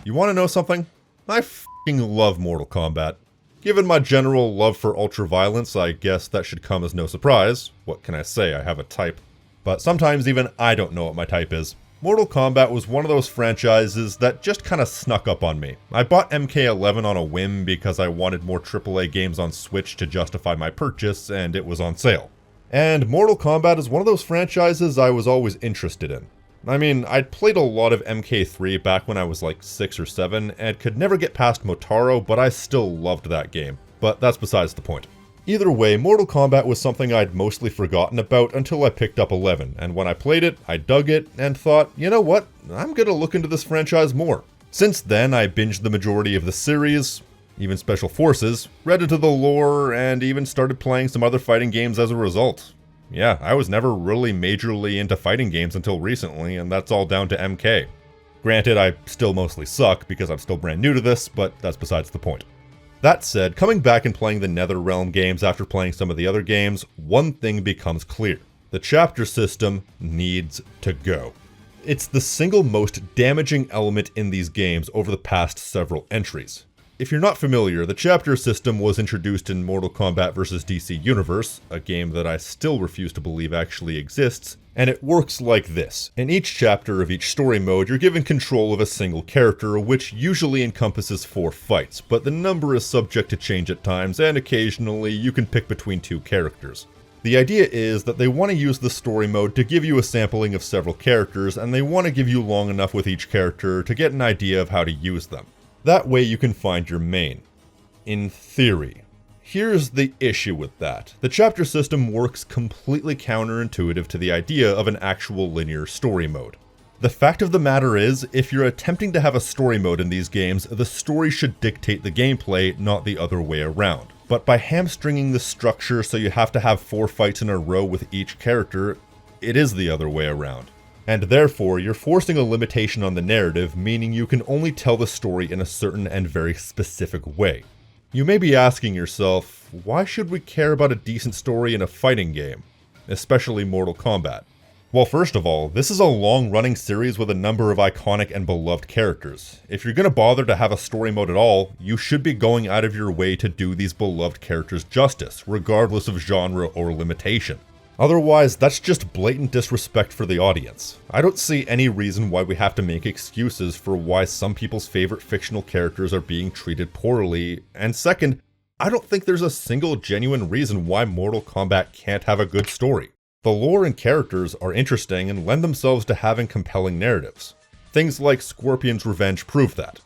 You want to know something? I f***ing love Mortal Kombat. Given my general love for ultra-violence, I guess that should come as no surprise. What can I say, I have a type. But sometimes even I don't know what my type is. Mortal Kombat was one of those franchises that just kinda snuck up on me. I bought MK11 on a whim because I wanted more AAA games on Switch to justify my purchase, and it was on sale. And Mortal Kombat is one of those franchises I was always interested in. I mean, I'd played a lot of MK3 back when I was like 6 or 7, and could never get past Motaro, but I still loved that game. But that's besides the point. Either way, Mortal Kombat was something I'd mostly forgotten about until I picked up 11, and when I played it, I dug it, and thought, you know what, I'm gonna look into this franchise more. Since then, I binged the majority of the series, even Special Forces, read into the lore, and even started playing some other fighting games as a result. Yeah, I was never really majorly into fighting games until recently, and that's all down to MK. Granted, I still mostly suck because I'm still brand new to this, but that's besides the point. That said, coming back and playing the NetherRealm games after playing some of the other games, one thing becomes clear. The chapter system needs to go. It's the single most damaging element in these games over the past several entries. If you're not familiar, the chapter system was introduced in Mortal Kombat vs. DC Universe, a game that I still refuse to believe actually exists, and it works like this. In each chapter of each story mode, you're given control of a single character, which usually encompasses 4 fights, but the number is subject to change at times, and occasionally you can pick between 2 characters. The idea is that they want to use the story mode to give you a sampling of several characters, and they want to give you long enough with each character to get an idea of how to use them. That way you can find your main. In theory. Here's the issue with that. The chapter system works completely counterintuitive to the idea of an actual linear story mode. The fact of the matter is, if you're attempting to have a story mode in these games, the story should dictate the gameplay, not the other way around. But by hamstringing the structure so you have to have 4 fights in a row with each character, it is the other way around. And therefore, you're forcing a limitation on the narrative, meaning you can only tell the story in a certain and very specific way. You may be asking yourself, why should we care about a decent story in a fighting game? Especially Mortal Kombat. Well, first of all, this is a long-running series with a number of iconic and beloved characters. If you're gonna bother to have a story mode at all, you should be going out of your way to do these beloved characters justice, regardless of genre or limitation. Otherwise, that's just blatant disrespect for the audience. I don't see any reason why we have to make excuses for why some people's favorite fictional characters are being treated poorly, and second, I don't think there's a single genuine reason why Mortal Kombat can't have a good story. The lore and characters are interesting and lend themselves to having compelling narratives. Things like Scorpion's Revenge prove that.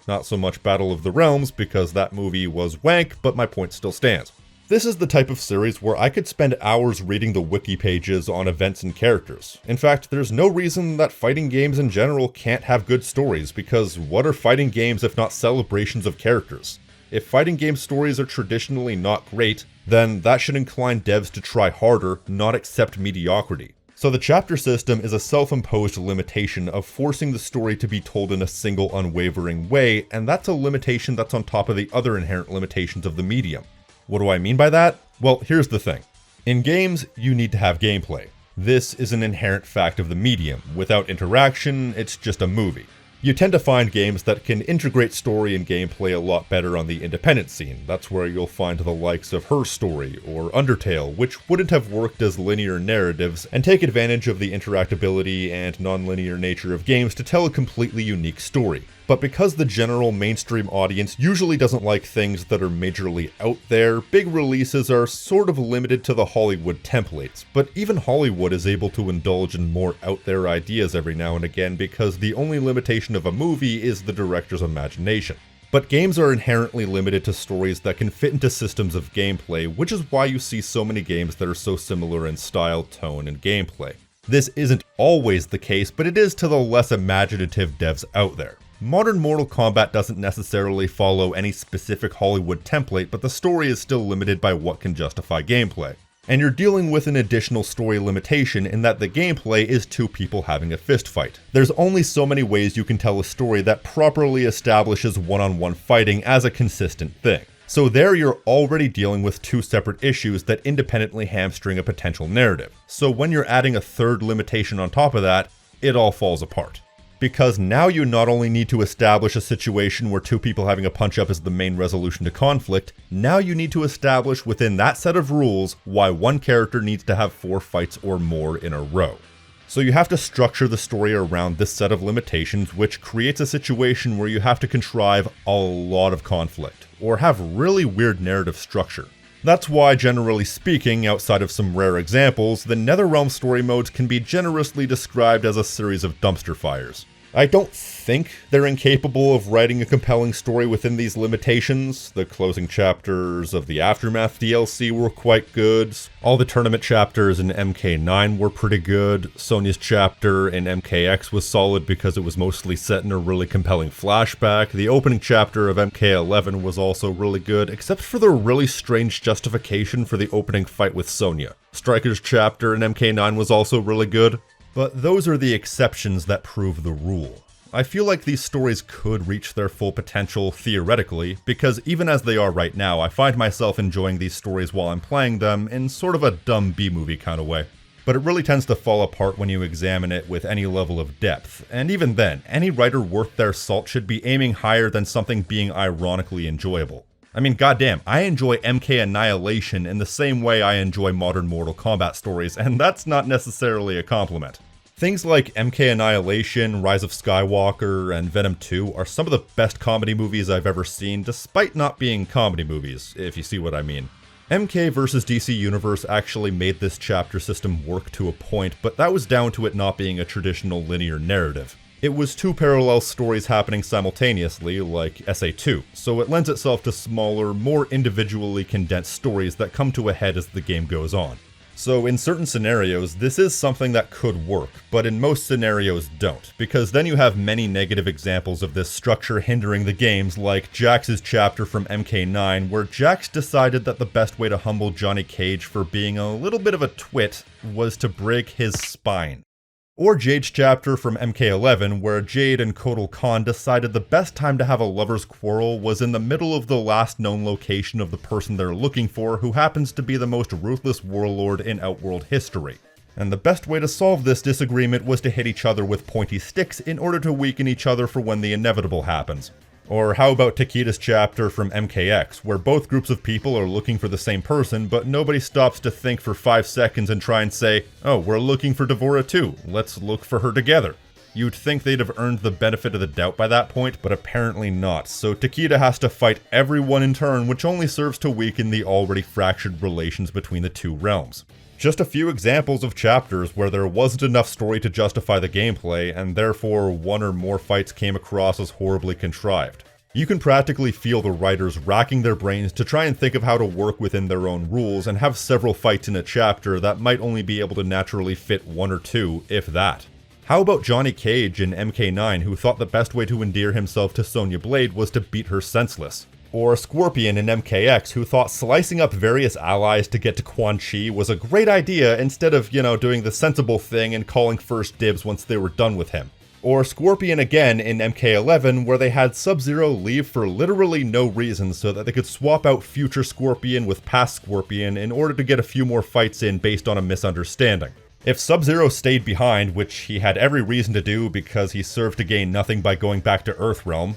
Not so much Battle of the Realms because that movie was wank, but my point still stands. This is the type of series where I could spend hours reading the wiki pages on events and characters. In fact, there's no reason that fighting games in general can't have good stories, because what are fighting games if not celebrations of characters? If fighting game stories are traditionally not great, then that should incline devs to try harder, not accept mediocrity. So the chapter system is a self-imposed limitation of forcing the story to be told in a single unwavering way, and that's a limitation that's on top of the other inherent limitations of the medium. What do I mean by that? Well, here's the thing. In games, you need to have gameplay. This is an inherent fact of the medium. Without interaction, it's just a movie. You tend to find games that can integrate story and gameplay a lot better on the independent scene. That's where you'll find the likes of Her Story or Undertale, which wouldn't have worked as linear narratives, and take advantage of the interactability and non-linear nature of games to tell a completely unique story. But because the general mainstream audience usually doesn't like things that are majorly out there, big releases are sort of limited to the Hollywood templates. But even Hollywood is able to indulge in more out there ideas every now and again because the only limitation of a movie is the director's imagination. But games are inherently limited to stories that can fit into systems of gameplay, which is why you see so many games that are so similar in style, tone, and gameplay. This isn't always the case, but it is to the less imaginative devs out there. Modern Mortal Kombat doesn't necessarily follow any specific Hollywood template, but the story is still limited by what can justify gameplay. And you're dealing with an additional story limitation in that the gameplay is 2 people having a fist fight. There's only so many ways you can tell a story that properly establishes one-on-one fighting as a consistent thing. So there you're already dealing with 2 separate issues that independently hamstring a potential narrative. So when you're adding a third limitation on top of that, it all falls apart. because now you not only need to establish a situation where two people having a punch-up is the main resolution to conflict, now you need to establish within that set of rules why one character needs to have 4 fights or more in a row. So you have to structure the story around this set of limitations, which creates a situation where you have to contrive a lot of conflict, or have really weird narrative structure. That's why, generally speaking, outside of some rare examples, the Netherrealm story modes can be generously described as a series of dumpster fires. I don't think they're incapable of writing a compelling story within these limitations. The closing chapters of the Aftermath DLC were quite good. All the tournament chapters in MK9 were pretty good. Sonya's chapter in MKX was solid because it was mostly set in a really compelling flashback. The opening chapter of MK11 was also really good, except for the really strange justification for the opening fight with Sonya. Striker's chapter in MK9 was also really good. But those are the exceptions that prove the rule. I feel like these stories could reach their full potential theoretically, because even as they are right now, I find myself enjoying these stories while I'm playing them in sort of a dumb B-movie kind of way. But it really tends to fall apart when you examine it with any level of depth, and even then, any writer worth their salt should be aiming higher than something being ironically enjoyable. I mean, goddamn, I enjoy MK Annihilation in the same way I enjoy modern Mortal Kombat stories, and that's not necessarily a compliment. Things like MK Annihilation, Rise of Skywalker, and Venom 2 are some of the best comedy movies I've ever seen, despite not being comedy movies, if you see what I mean. MK vs. DC Universe actually made this chapter system work to a point, but that was down to it not being a traditional linear narrative. It was 2 parallel stories happening simultaneously, like SA2, so it lends itself to smaller, more individually condensed stories that come to a head as the game goes on. So in certain scenarios, this is something that could work, but in most scenarios don't, because then you have many negative examples of this structure hindering the games, like Jax's chapter from MK9, where Jax decided that the best way to humble Johnny Cage for being a little bit of a twit was to break his spine. Or Jade's chapter from MK11, where Jade and Kotal Khan decided the best time to have a lover's quarrel was in the middle of the last known location of the person they're looking for, who happens to be the most ruthless warlord in Outworld history. And the best way to solve this disagreement was to hit each other with pointy sticks in order to weaken each other for when the inevitable happens. Or how about Takeda's chapter from MKX, where both groups of people are looking for the same person, but nobody stops to think for 5 seconds and try and say, oh, we're looking for Devora too, let's look for her together. You'd think they'd have earned the benefit of the doubt by that point, but apparently not, so Takeda has to fight everyone in turn, which only serves to weaken the already fractured relations between the two realms. Just a few examples of chapters where there wasn't enough story to justify the gameplay, and therefore one or more fights came across as horribly contrived. You can practically feel the writers racking their brains to try and think of how to work within their own rules and have several fights in a chapter that might only be able to naturally fit 1 or 2, if that. How about Johnny Cage in MK9, who thought the best way to endear himself to Sonya Blade was to beat her senseless? Or Scorpion in MKX, who thought slicing up various allies to get to Quan Chi was a great idea instead of, doing the sensible thing and calling first dibs once they were done with him. Or Scorpion again in MK11, where they had Sub-Zero leave for literally no reason so that they could swap out future Scorpion with past Scorpion in order to get a few more fights in based on a misunderstanding. If Sub-Zero stayed behind, which he had every reason to do because he served to gain nothing by going back to Earthrealm,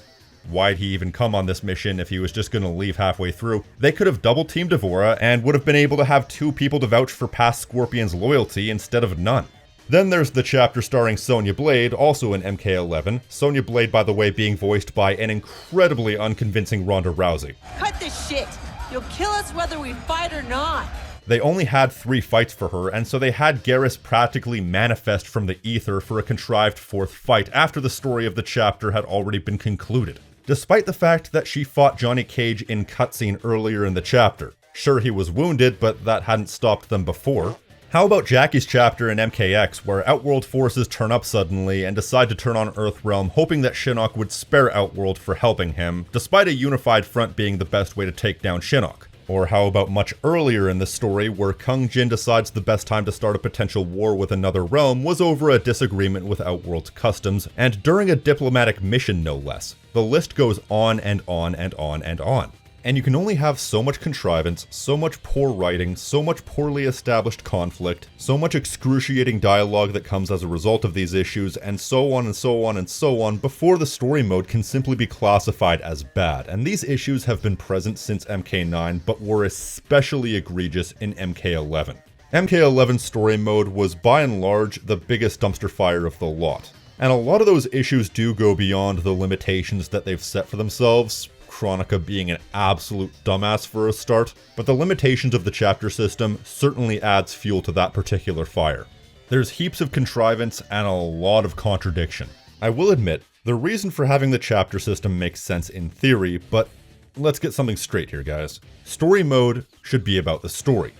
why'd he even come on this mission if he was just going to leave halfway through? They could have double-teamed Devora and would have been able to have 2 people to vouch for past Scorpion's loyalty instead of none. Then there's the chapter starring Sonya Blade, also in MK11. Sonya Blade, by the way, being voiced by an incredibly unconvincing Ronda Rousey. Cut this shit! You'll kill us whether we fight or not! They only had 3 fights for her, and so they had Garrus practically manifest from the ether for a contrived 4th fight after the story of the chapter had already been concluded. Despite the fact that she fought Johnny Cage in cutscene earlier in the chapter. Sure, he was wounded, but that hadn't stopped them before. How about Jackie's chapter in MKX, where Outworld forces turn up suddenly and decide to turn on Earthrealm, hoping that Shinnok would spare Outworld for helping him, despite a unified front being the best way to take down Shinnok? Or how about much earlier in the story, where Kung Jin decides the best time to start a potential war with another realm was over a disagreement with Outworld's customs, and during a diplomatic mission no less. The list goes on and on and on and on. And you can only have so much contrivance, so much poor writing, so much poorly established conflict, so much excruciating dialogue that comes as a result of these issues, and so on and so on and so on, before the story mode can simply be classified as bad. And these issues have been present since MK9, but were especially egregious in MK11. MK11's story mode was by and large the biggest dumpster fire of the lot. And a lot of those issues do go beyond the limitations that they've set for themselves, Kronika being an absolute dumbass for a start, but the limitations of the chapter system certainly adds fuel to that particular fire. There's heaps of contrivance and a lot of contradiction. I will admit, the reason for having the chapter system makes sense in theory, but let's get something straight here, guys. Story mode should be about the story.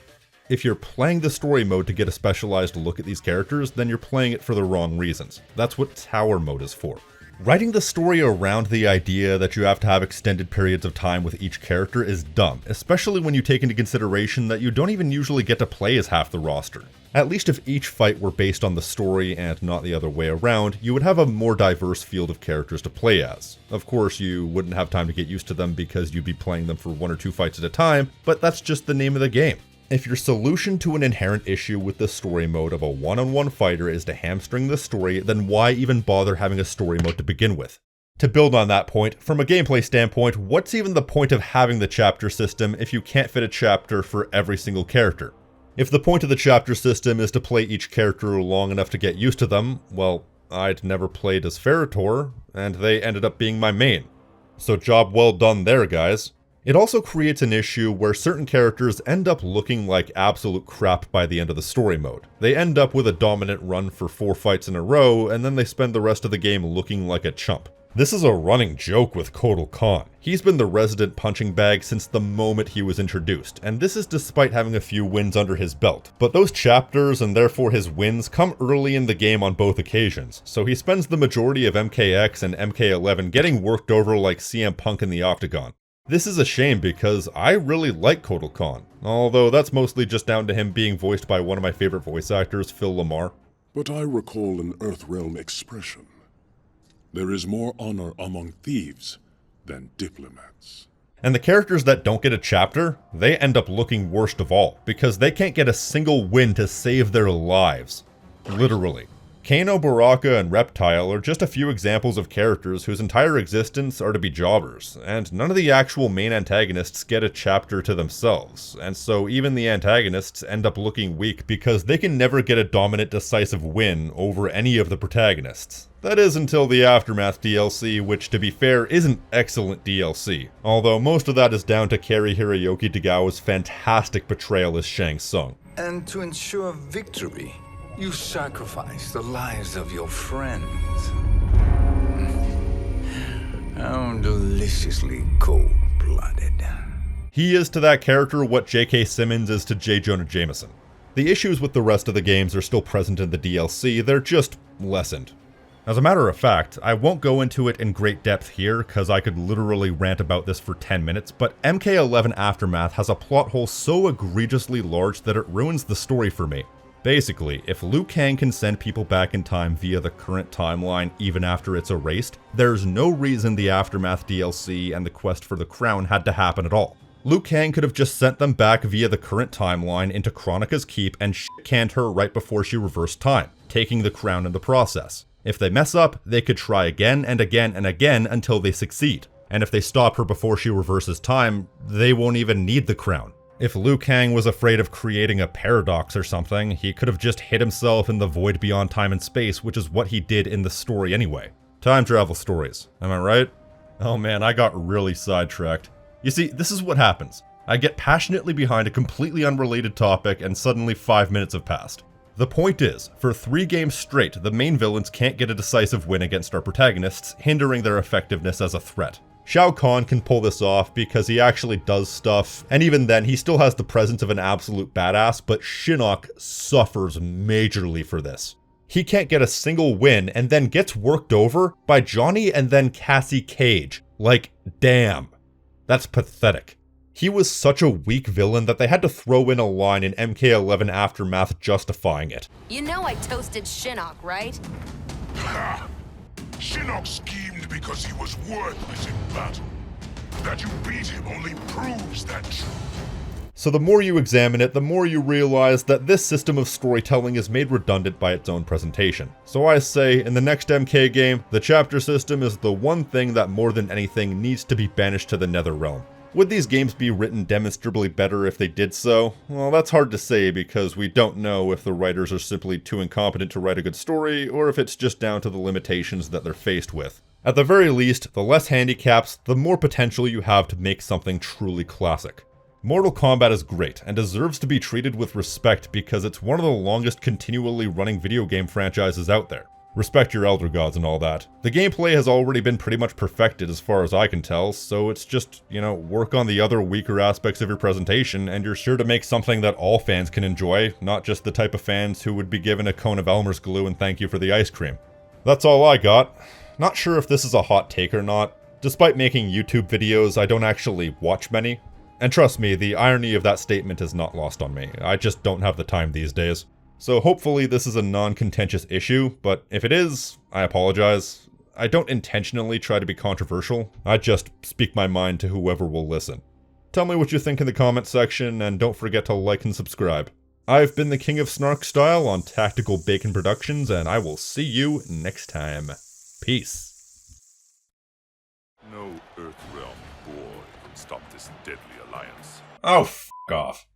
If you're playing the story mode to get a specialized look at these characters, then you're playing it for the wrong reasons. That's what tower mode is for. Writing the story around the idea that you have to have extended periods of time with each character is dumb, especially when you take into consideration that you don't even usually get to play as half the roster. At least if each fight were based on the story and not the other way around, you would have a more diverse field of characters to play as. Of course, you wouldn't have time to get used to them because you'd be playing them for 1 or 2 fights at a time, but that's just the name of the game. If your solution to an inherent issue with the story mode of a one-on-one fighter is to hamstring the story, then why even bother having a story mode to begin with? To build on that point, from a gameplay standpoint, what's even the point of having the chapter system if you can't fit a chapter for every single character? If the point of the chapter system is to play each character long enough to get used to them, well, I'd never played as Ferritor, and they ended up being my main. So job well done there, guys. It also creates an issue where certain characters end up looking like absolute crap by the end of the story mode. They end up with a dominant run for 4 fights in a row, and then they spend the rest of the game looking like a chump. This is a running joke with Kotal Khan. He's been the resident punching bag since the moment he was introduced, and this is despite having a few wins under his belt. But those chapters, and therefore his wins, come early in the game on both occasions, so he spends the majority of MKX and MK11 getting worked over like CM Punk in the Octagon. This is a shame because I really like Kotal Khan, although that's mostly just down to him being voiced by one of my favorite voice actors, Phil Lamar. But I recall an Earthrealm expression. There is more honor among thieves than diplomats. And the characters that don't get a chapter, they end up looking worst of all, because they can't get a single win to save their lives. Literally. Kano, Baraka, and Reptile are just a few examples of characters whose entire existence are to be jobbers, and none of the actual main antagonists get a chapter to themselves, and so even the antagonists end up looking weak because they can never get a dominant, decisive win over any of the protagonists. That is until the Aftermath DLC, which to be fair isn't excellent DLC, although most of that is down to Kari Hiroyuki Tagawa's fantastic portrayal as Shang Tsung. And to ensure victory, you sacrifice the lives of your friends. How deliciously cold-blooded. He is to that character what J.K. Simmons is to J. Jonah Jameson. The issues with the rest of the games are still present in the DLC, they're just lessened. As a matter of fact, I won't go into it in great depth here, because I could literally rant about this for 10 minutes, but MK11 Aftermath has a plot hole so egregiously large that it ruins the story for me. Basically, if Liu Kang can send people back in time via the current timeline even after it's erased, there's no reason the Aftermath DLC and the quest for the crown had to happen at all. Liu Kang could have just sent them back via the current timeline into Kronika's keep and shit-canned her right before she reversed time, taking the crown in the process. If they mess up, they could try again and again and again until they succeed. And if they stop her before she reverses time, they won't even need the crown. If Liu Kang was afraid of creating a paradox or something, he could have just hid himself in the void beyond time and space, which is what he did in the story anyway. Time travel stories, am I right? Oh man, I got really sidetracked. You see, this is what happens. I get passionately behind a completely unrelated topic and suddenly 5 minutes have passed. The point is, for 3 games straight, the main villains can't get a decisive win against our protagonists, hindering their effectiveness as a threat. Shao Kahn can pull this off because he actually does stuff, and even then he still has the presence of an absolute badass, but Shinnok suffers majorly for this. He can't get a single win and then gets worked over by Johnny and then Cassie Cage. Like, damn. That's pathetic. He was such a weak villain that they had to throw in a line in MK11 Aftermath justifying it. You know I toasted Shinnok, right? Ha! Shinnok schemed because he was worthless in battle. That you beat him only proves that truth. So the more you examine it, the more you realize that this system of storytelling is made redundant by its own presentation. So I say, in the next MK game, the chapter system is the one thing that more than anything needs to be banished to the Nether Realm. Would these games be written demonstrably better if they did so? Well, that's hard to say because we don't know if the writers are simply too incompetent to write a good story, or if it's just down to the limitations that they're faced with. At the very least, the less handicaps, the more potential you have to make something truly classic. Mortal Kombat is great, and deserves to be treated with respect because it's one of the longest continually running video game franchises out there. Respect your elder gods and all that. The gameplay has already been pretty much perfected as far as I can tell, so it's just, work on the other weaker aspects of your presentation and you're sure to make something that all fans can enjoy, not just the type of fans who would be given a cone of Elmer's glue and thank you for the ice cream. That's all I got. Not sure if this is a hot take or not. Despite making YouTube videos, I don't actually watch many. And trust me, the irony of that statement is not lost on me. I just don't have the time these days. So hopefully this is a non-contentious issue, but if it is, I apologize. I don't intentionally try to be controversial, I just speak my mind to whoever will listen. Tell me what you think in the comment section, and don't forget to like and subscribe. I've been the King of Snark Style on Tactical Bacon Productions, and I will see you next time. Peace. No Earthrealm board can stop this deadly alliance. Oh, f*** off.